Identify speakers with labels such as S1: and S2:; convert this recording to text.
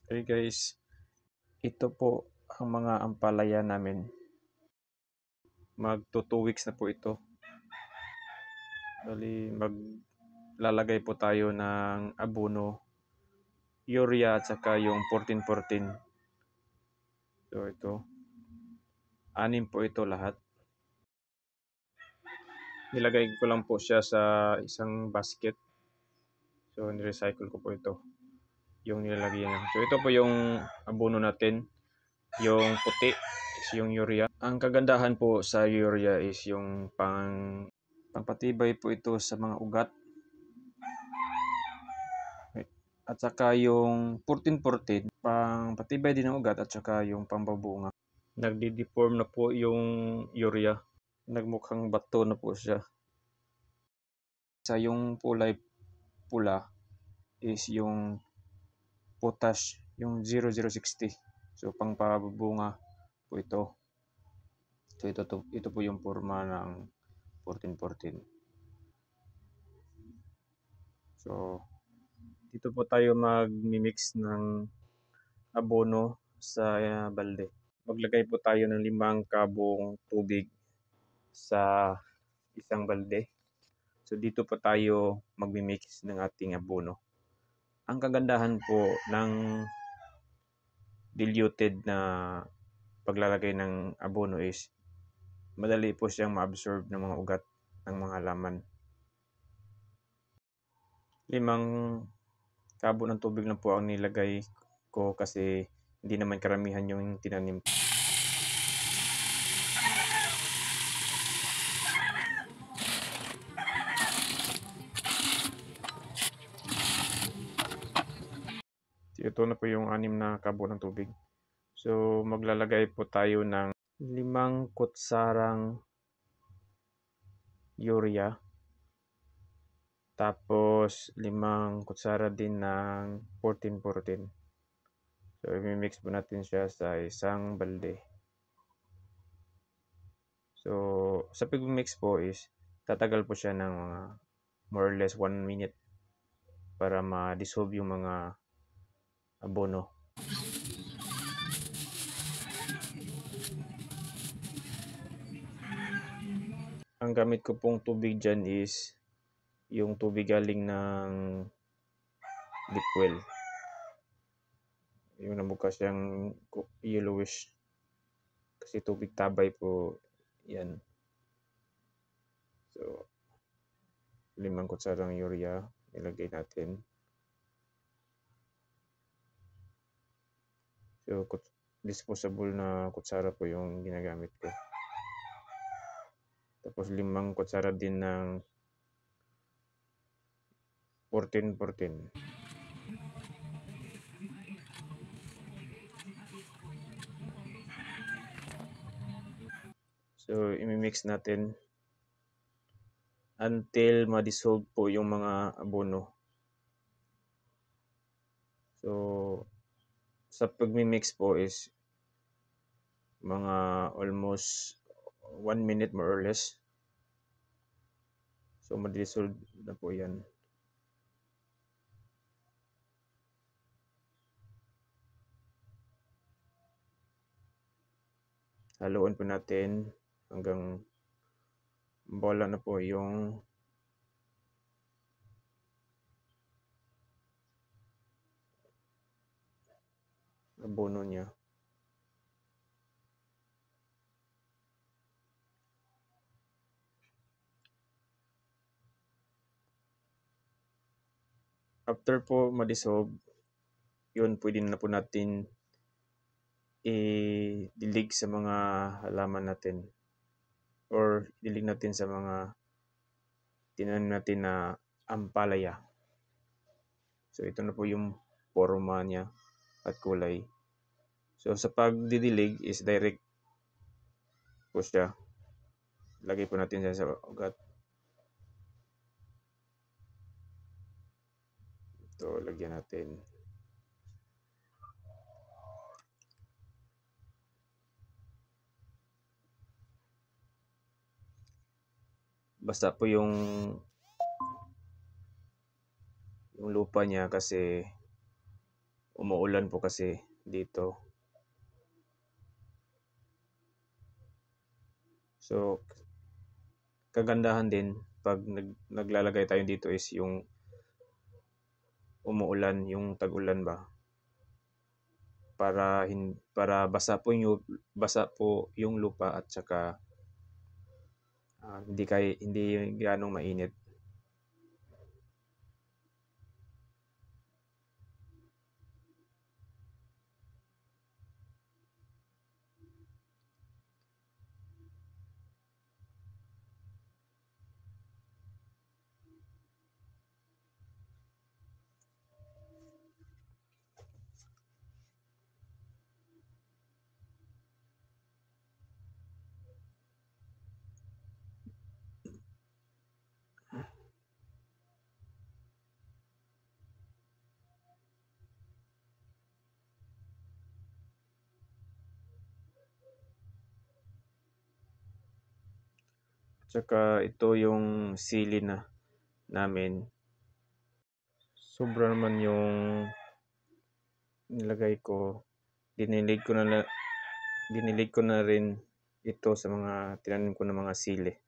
S1: Hey guys, ito po ang mga ampalaya namin. Magto 2 weeks na po ito. Bali, maglalagay po tayo ng abono, urea at saka yung 14-14. So ito, 6 po ito lahat. Nilagay ko lang po siya sa isang basket. So nirecycle ko po ito, yung nilalagyan niya. So ito po yung abono natin. Yung puti is yung urea. Ang kagandahan po sa urea is yung pangpatibay po ito sa mga ugat. At saka yung 14-14, pangpatibay din ng ugat at saka yung pambabunga. Nagdi-deform na po yung urea. Nagmukhang bato na po siya. Sa yung kulay pula is yung potash, yung 0060. So pangpabunga po ito. So ito po yung forma ng 14-14. So dito po tayo mag-mix ng abono sa balde. Maglagay po tayo ng 5 kabong tubig sa isang balde. So dito po tayo magmi-mix ng ating abono. Ang kagandahan po ng diluted na paglalagay ng abono is madali po siyang ma-absorb ng mga ugat ng mga halaman. 5 kabo ng tubig lang po ang nilagay ko kasi hindi naman karamihan yung tinanim. Ito na po yung 6 na kabo ng tubig. So maglalagay po tayo ng 5 kutsarang urea. Tapos 5 kutsara din ng 14-14. So i-mix po natin siya sa isang balde. So sa pag-mix po is tatagal po siya ng mga more or less 1 minute para ma-dissolve yung mga abono. Ang gamit ko pong tubig dyan is yung tubig galing ng deep well. Yung nabuka siyang yellowish kasi tubig tabay po yan. So 5 kutsarang urea ilagay natin. So disposable na kutsara po yung ginagamit ko. Tapos 5 kutsara din ng 14-14. So i-mix natin until ma-dissolve po yung mga abono. So sa pag-mix po is mga almost 1 minute more or less. So ma-dissolve na po yan. Haluan po natin hanggang bola na po yung abono niya. After po ma-dissolve, yun pwede na po natin i-dilig sa mga halaman natin or dilig natin sa mga tinanim natin na ampalaya. So ito na po yung forma niya at kulay. So sa pagdidilig is direct po siya. Lagay po natin siya sa ugat. Ito, lagyan natin. Basta po yung lupa niya kasi umuulan po kasi dito. So, kagandahan din 'pag naglalagay tayo dito is yung umuulan, yung tag-ulan ba. Para basa po yung lupa at saka hindi gaanong mainit. Tsaka ito yung sili namin. Sobra naman yung nilagay ko. Dinilig ko na rin ito sa mga tinanim ko na mga sili.